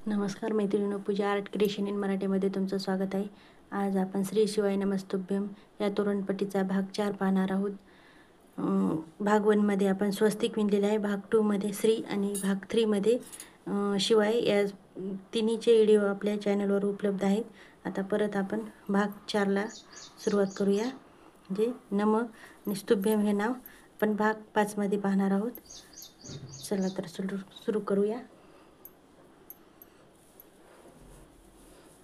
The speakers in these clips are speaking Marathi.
नमस्कार मैत्रिणींनो, पूजा आर्ट क्रिएशन इन मराठीमध्ये तुमचं स्वागत आहे. आज आपण श्री शिवाय नमस्तुभ्यम या तोरणपट्टीचा भाग 4 पाहणार आहोत. भाग 1मध्ये आपण स्वस्तिक विणलेला आहे. भाग 2मध्ये श्री आणि भाग 3मध्ये शिवाय या तिन्हीचे व्हिडिओ आपल्या चॅनलवर उपलब्ध आहेत. आता परत आपण भाग 4ला सुरुवात करूया. म्हणजे नम आणि स्तुभ्यम हे नाव आपण भाग 5मध्ये पाहणार आहोत. चला तर सुरू करूया.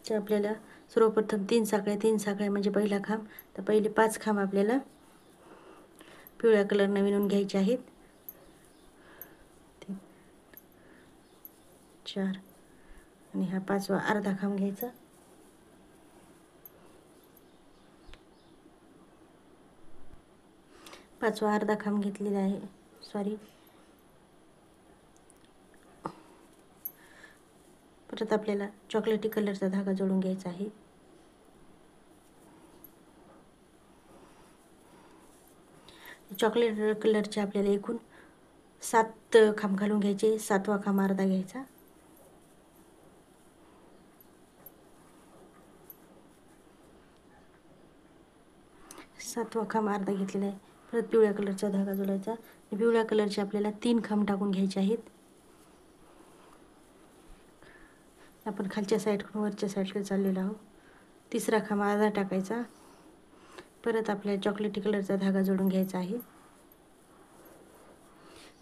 तर आपल्याला सर्वप्रथम 3 साखळ्या म्हणजे पहिला खांब. तर पहिले 5 खांब आपल्याला पिवळ्या कलरने विणून घ्यायचे आहेत. 3 4 आणि हा 5वा अर्धा खांब घ्यायचा. पाचवा अर्धा खांब घेतलेला आहे. परत आपल्याला चॉकलेटी कलरचा धागा जोडून घ्यायचा आहे. चॉकलेट कलरचे आपल्याला एकूण 7 खांब घालून घ्यायचे. 7वा खांब अर्धा घ्यायचा. सातवा खांब अर्धा घेतलेला आहे. परत पिवळ्या कलरचा धागा जोडायचा. पिवळ्या कलरचे आपल्याला 3 खांब टाकून घ्यायचे आहेत. आपण खालच्या साईडकडून वरच्या साईडकडे चाललेलो आहोत. तिसरा खांब अर्धा टाकायचा. परत आपल्याला चॉकलेटी कलरचा धागा जोडून घ्यायचा आहे.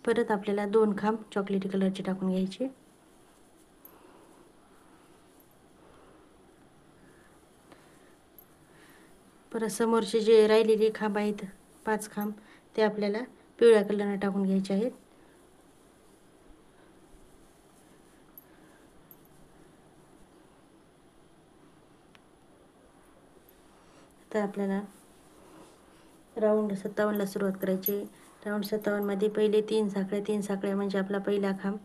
परत आपल्याला 2 खांब चॉकलेटी कलरचे टाकून घ्यायचे. परत समोरचे जे राहिलेले खांब आहेत 5 खांब ते आपल्याला पिवळ्या कलरने टाकून घ्यायचे आहेत. तर आपल्याला राऊंड 57ला सुरुवात करायची. राऊंड 57मध्ये पहिले 3 साखळ्या म्हणजे आपला पहिला खांब.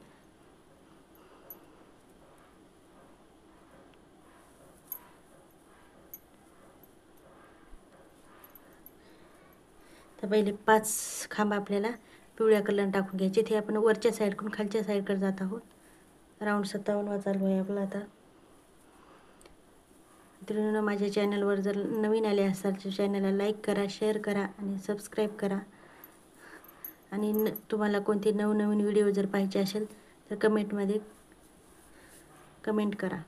तर पहिले 5 खांब आपल्याला पिवळ्या कलरने टाकून घ्यायचे. ते आपण वरच्या साईडकडून खालच्या साईडकडे जात आहोत. राऊंड 57वा चालू आहे आपला. आता मित्रांनो, माझ्या चॅनलवर जर नवीन आले असाल तर चॅनलला लाईक करा, शेअर करा आणि सबस्क्राईब करा. आणि तुम्हाला कोणते नवनवीन व्हिडिओ जर पाहिजे असेल तर कमेंटमध्ये कमेंट करा.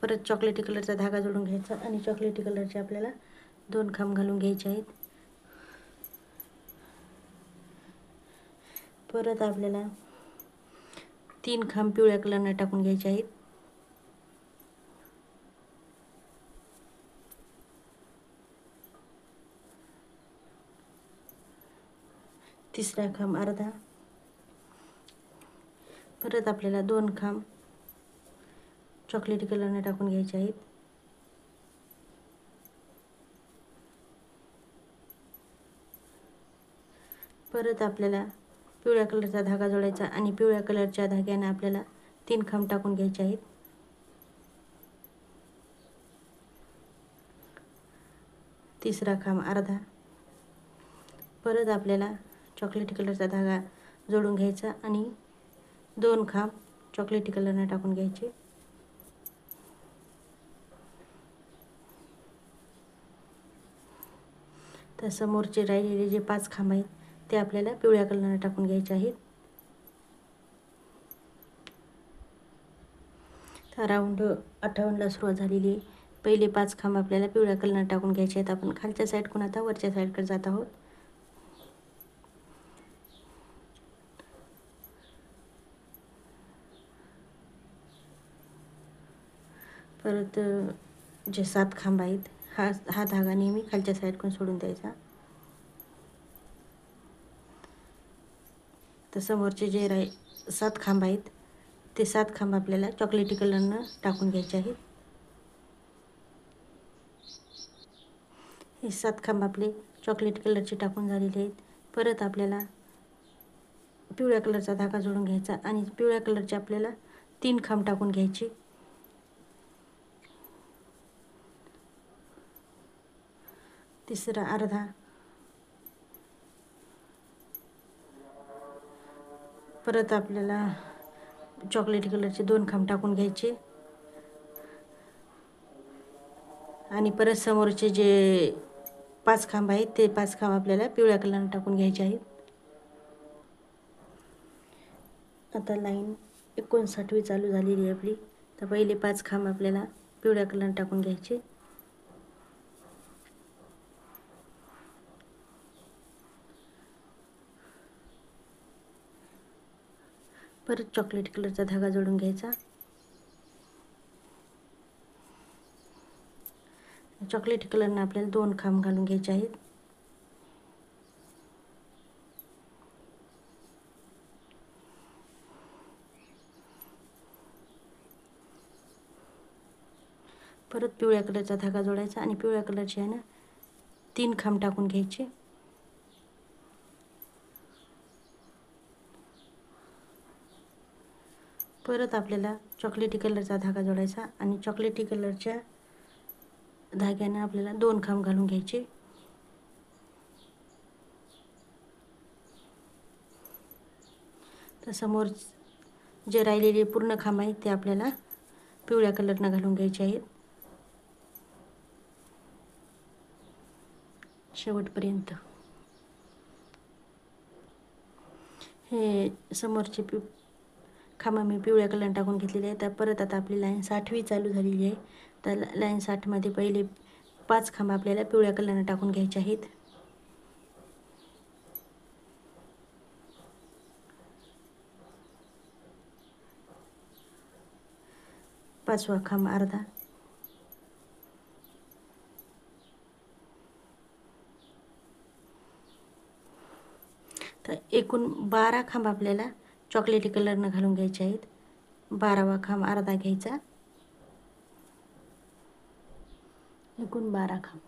परत चॉकलेटी कलरचा धागा जोडून घ्यायचा आणि चॉकलेटी कलरचे आपल्याला 2 खांब घालून घ्यायचे आहेत. परत आपल्याला 3 खांब पिवळ्या कलरने टाकून घ्यायचे आहेत. तिसरा खांब अर्धा. परत आपल्याला 2 खांब चॉकलेटी कलरने टाकून घ्यायचे आहेत. परत आपल्याला पिवळ्या कलरचा धागा जोडायचा आणि पिवळ्या कलरच्या धाग्याने आपल्याला 3 खांब टाकून घ्यायचे आहेत. तिसरा खांब अर्धा. परत आपल्याला चॉकलेटी कलरचा धागा जोडून घ्यायचा आणि 2 खांब चॉकलेटी कलरने टाकून घ्यायचे. तर समोरचे राहिलेले जे 5 खांब आहेत ते आपल्याला पिवळ्या कलरने टाकून घ्यायचे आहेत. तर राऊंड 58ला सुरुवात झालेली आहे. पहिले 5 खांब आपल्याला पिवळ्या कलरने टाकून घ्यायचे आहेत. आपण खालच्या साईडकडून आता वरच्या साईडकडे जात आहोत. परत जे 7 खांब आहेत हा धागा नेहमी खालच्या साईडकडून सोडून द्यायचा. तर समोरचे जे 7 खांब आहेत ते 7 खांब आपल्याला चॉकलेटी कलरनं टाकून घ्यायचे आहेत. हे 7 खांब आपले चॉकलेटी कलरचे टाकून झालेले आहेत. परत आपल्याला पिवळ्या कलरचा धागा जोडून घ्यायचा आणि पिवळ्या कलरचे आपल्याला 3 खांब टाकून घ्यायचे. तिसरा अर्धा. परत आपल्याला चॉकलेटी कलरचे 2 खांब टाकून घ्यायचे आणि परत समोरचे जे 5 खांब आहेत ते 5 खांब आपल्याला पिवळ्या कलरने टाकून घ्यायचे आहेत. आता लाईन 59वी चालू झालेली आहे आपली. तर पहिले 5 खांब आपल्याला पिवळ्या कलरने टाकून घ्यायचे. परत चॉकलेट कलरचा धागा जोडून घ्यायचा. चॉकलेटी कलरने आपल्याला 2 खांब घालून घ्यायचे आहेत. परत पिवळ्या कलरचा धागा जोडायचा आणि पिवळ्या कलरचे आहे ना 3 खांब टाकून घ्यायचे. परत आपल्याला चॉकलेटी कलरचा धागा जोडायचा आणि चॉकलेटी कलरच्या धाग्याने आपल्याला 2 खांब घालून घ्यायचे. तर समोर जे राहिलेले पूर्ण खांब आहेत ते आपल्याला पिवळ्या कलरनं घालून घ्यायचे आहेत शेवटपर्यंत. हे समोरचे खांब मी पिवळ्या कलर टाकून घेतलेले आहे. तर परत आता आपली लाईन 60वी चालू झालेली आहे. तर लाईन 60मध्ये पहिले 5 खांब आपल्याला पिवळ्या कलरने टाकून घ्यायचे आहेत. पाचवा खांब अर्धा, तर एकूण 12 खांब आपल्याला चॉकलेटी कलरनं घालून घ्यायचे आहेत. 12वा खांब अर्धा घ्यायचा. एकूण 12 खांब.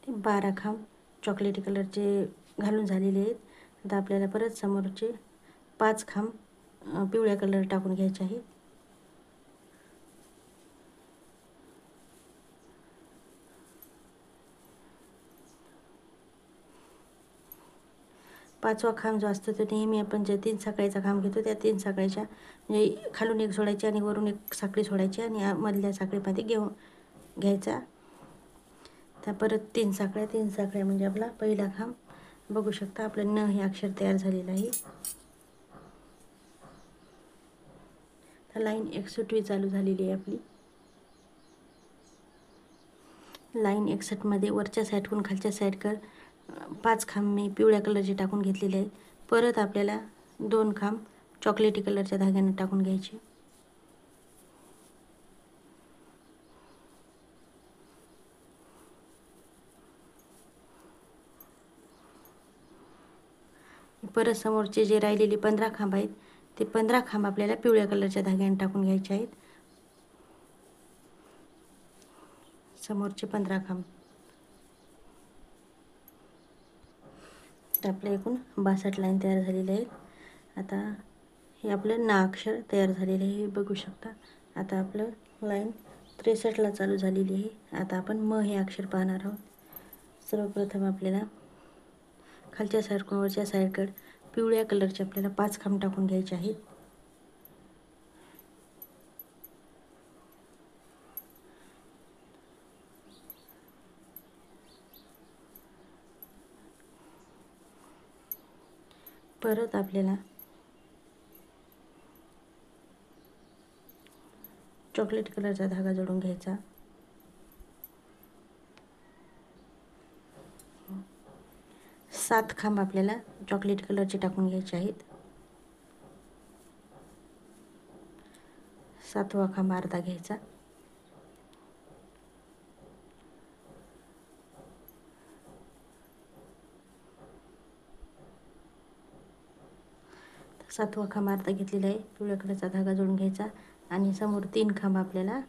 ते 12 खांब चॉकलेटी कलरचे घालून झालेले आहेत. आता आपल्याला परत समोरचे 5 खांब पिवळ्या कलर टाकून घ्यायचे आहेत. पाचवा खांब जो असतो तो नेहमी आपण ज्या 3 साखळीचा खांब घेतो त्या 3 साखळीच्या म्हणजे खालून एक सोडायची आणि वरून एक साखळी सोडायची आणि मधल्या साखळीमध्ये घ्यायचा. तर परत 3 साखळ्या म्हणजे आपला पहिला खांब. बघू शकता आपलं न हे अक्षर तयार झालेलं आहे. तर लाईन 61वी चालू झालेली आहे आपली. लाईन 61मध्ये वरच्या साईडकडून खालच्या साईडकर 5 खांब मी पिवळ्या कलरचे टाकून घेतलेले आहेत. परत आपल्याला 2 खांब चॉकलेटी कलरच्या धाग्याने टाकून घ्यायचे. परत समोरचे जे राहिलेले 15 खांब आहेत ते 15 खांब आपल्याला पिवळ्या कलरच्या धाग्याने टाकून घ्यायचे आहेत. समोरचे 15 खांब. तर आपल्या एकूण 62 लाईन तयार झालेल्या आहेत. आता हे आपलं ना अक्षर तयार झालेलं आहे, हे बघू शकता. आता आपलं लाईन 63ला चालू झालेली आहे. आता आपण म हे अक्षर पाहणार आहोत. सर्वप्रथम आपल्याला खालच्या साईडकडून वरच्या साईडकडे पिवळ्या कलरचे आपल्याला 5 खांब टाकून घ्यायचे आहेत. परत आपल्याला चॉकलेट कलरचा धागा जोडून घ्यायचा. 7 खांब आपल्याला चॉकलेट कलरचे टाकून घ्यायचे आहेत. 7वा खांब अर्धा घ्यायचा. सातवा खांब अर्धा घेतलेला आहे. पिवळ्या कलरचा धागा जोडून घ्यायचा आणि समोर 3 खांब आपल्याला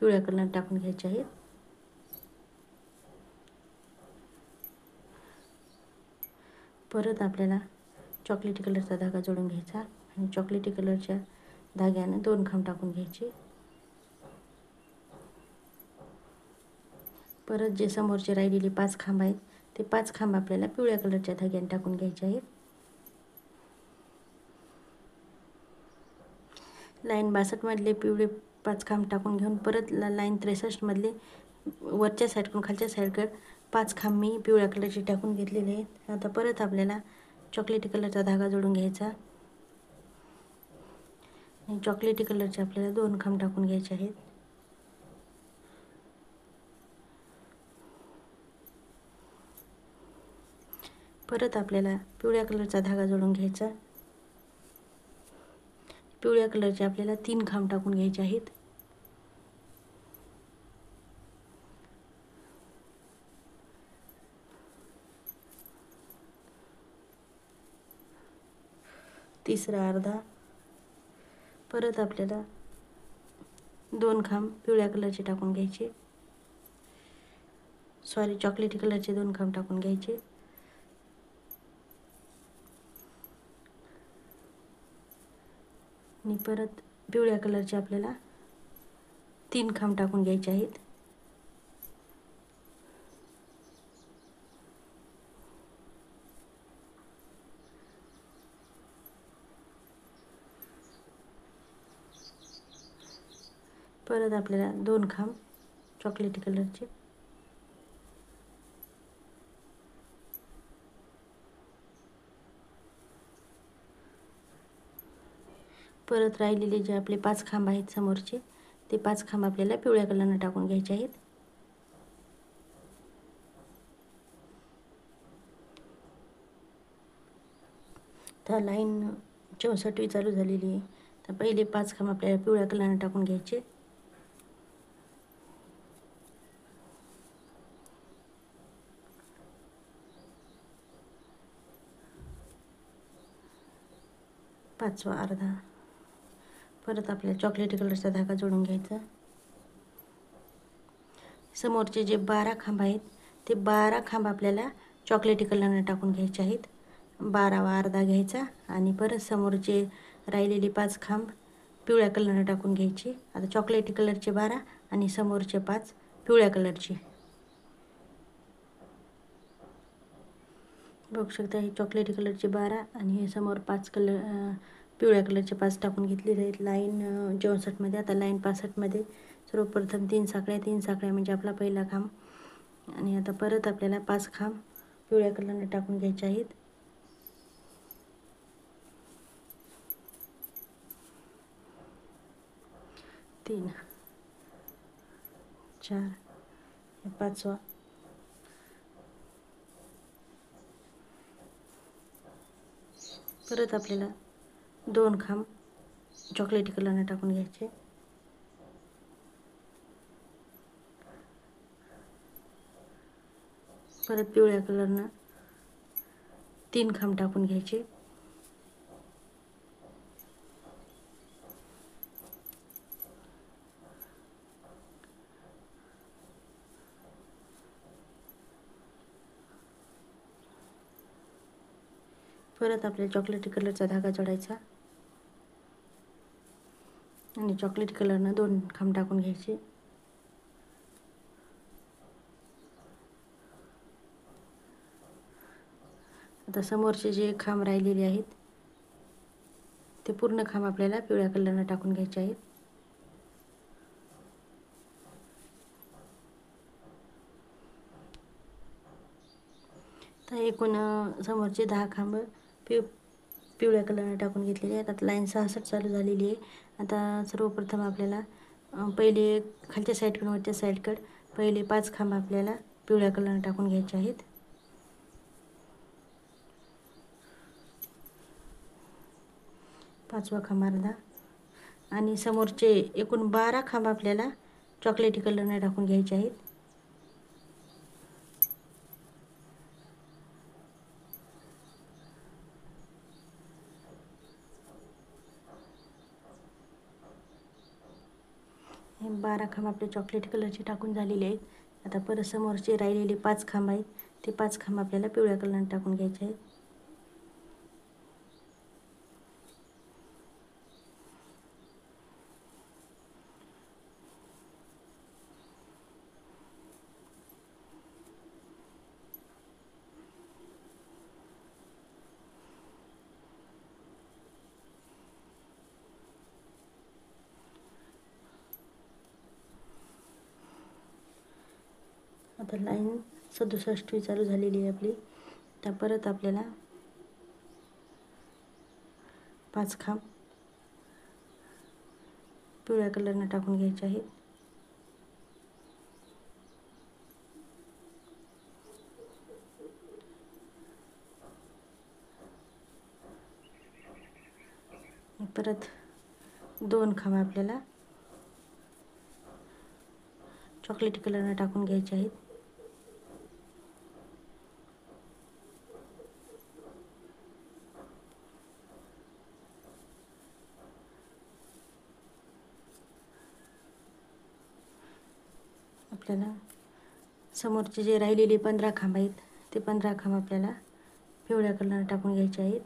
पिवळ्या कलर टाकून घ्यायचे आहेत. परत आपल्याला चॉकलेटी कलरचा धागा जोडून घ्यायचा आणि चॉकलेटी कलरच्या धाग्याने 2 खांब टाकून घ्यायचे. परत जे समोरचे राहिलेले 5 खांब आहेत ते 5 खांब आपल्याला पिवळ्या कलरच्या धाग्याने टाकून घ्यायचे आहेत. लाईन 62मधले पिवळे 5 खांब टाकून घेऊन परत लाईन 63मधले वरच्या साईडकडून खालच्या साईडकडे 5 खांब मी पिवळ्या कलरचे टाकून घेतलेले आहेत. आता परत आपल्याला चॉकलेटी कलरचा धागा जोडून घ्यायचा आणि चॉकलेटी कलरचे आपल्याला 2 खांब टाकून घ्यायचे आहेत. परत आपल्याला पिवळ्या कलरचा धागा जोडून घ्यायचा. पिवळ्या कलरचे आपल्याला 3 खांब टाकून घ्यायचे आहेत. तिसरा अर्धा. परत आपल्याला 2 खांब पिवळ्या कलरचे टाकून घ्यायचे, चॉकलेटी कलरचे 2 खांब टाकून घ्यायचे. आणि परत पिवळ्या कलरचे आपल्याला 3 खांब टाकून घ्यायचे आहेत. परत आपल्याला 2 खांब चॉकलेटी कलरचे. परत राहिलेले जे आपले 5 खांब आहेत समोरचे, ते 5 खांब आपल्याला पिवळ्या कलरने टाकून घ्यायचे आहेत. तर लाईन 64वी चालू झालेली आहे. तर पहिले 5 खांब आपल्याला पिवळ्या कलरने टाकून घ्यायचे. पाचवा अर्धा. परत आपल्याला चॉकलेटी कलरचा धागा जोडून घ्यायचा. समोरचे जे 12 खांब आहेत ते 12 खांब आपल्याला चॉकलेटी कलरने टाकून घ्यायचे आहेत. 12वा अर्धा घ्यायचा आणि परत समोरचे राहिलेले 5 खांब पिवळ्या कलरने टाकून घ्यायचे. आता चॉकलेटी कलरचे 12 आणि समोरचे 5 पिवळ्या कलरचे. बघू शकता हे चॉकलेटी कलरचे 12 आणि हे समोर 5 पिवळ्या कलरचे 5 टाकून घेतलेले आहेत लाईन 64मध्ये. आता लाईन 65मध्ये सर्वप्रथम 3 साखळ्या म्हणजे आपला पहिला खांब. आणि आता परत आपल्याला 5 खांब पिवळ्या कलरने टाकून घ्यायचे आहेत. तीन, 4, 5वा. परत आपल्याला 2 खांब चॉकलेटी कलरने टाकून घ्यायचे. परत पिवळ्या कलरनं 3 खांब टाकून घ्यायचे. परत आपल्याला चॉकलेटी कलरचा धागा जोडायचा आणि चॉकलेटी कलरनं 2 खांब टाकून घ्यायचे. आता समोरचे जे खांब राहिलेले आहेत ते पूर्ण खांब आपल्याला पिवळ्या कलरनं टाकून घ्यायचे आहेत. तर एकूण समोरचे 10 खांब पिवळ्या कलरने टाकून घेतलेले आहेत. आता लाईन 66 चालू झालेली आहे. आता सर्वप्रथम आपल्याला पहिले खालच्या साईडकडून वरच्या साईडकडे पहिले 5 खांब आपल्याला पिवळ्या कलरने टाकून घ्यायचे आहेत. पाचवा खांब अर्धा आणि समोरचे एकूण 12 खांब आपल्याला चॉकलेटी कलरने टाकून घ्यायचे आहेत. हे 12 खांब आपले चॉकलेटी कलरचे टाकून झालेले आहेत. आता परत समोरचे राहिलेले 5 खांब आहेत ते 5 खांब आपल्याला पिवळ्या कलरने टाकून घ्यायचे आहेत. आता लाईन 67वी चालू झालेली आहे आपली. तर परत आपल्याला 5 खांब पिवळ्या कलरनं टाकून घ्यायचे आहेत. परत 2 खांब आपल्याला चॉकलेटी कलरनं टाकून घ्यायचे आहेत. आपल्याला समोरचे जे राहिलेले 15 खांब आहेत ते 15 खांब आपल्याला पिवळ्या कलरनं टाकून घ्यायचे आहेत.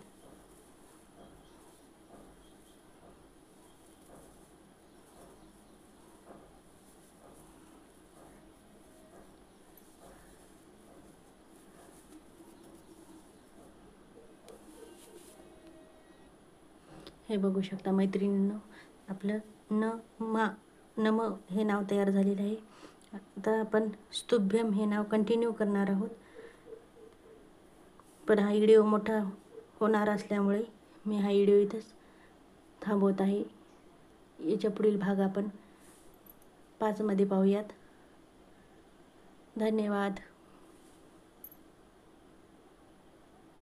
हे बघू शकता मैत्रिणींनो, आपलं नम हे नाव तयार झालेलं आहे. आता आपण स्तुभ्यम हे नाव कंटिन्यू करणार आहोत. पण हा व्हिडिओ मोठा होणार असल्यामुळे मी हा व्हिडिओ इथंच थांबवत आहे. याच्या पुढील भाग आपण 5 मध्ये पाहूयात. धन्यवाद.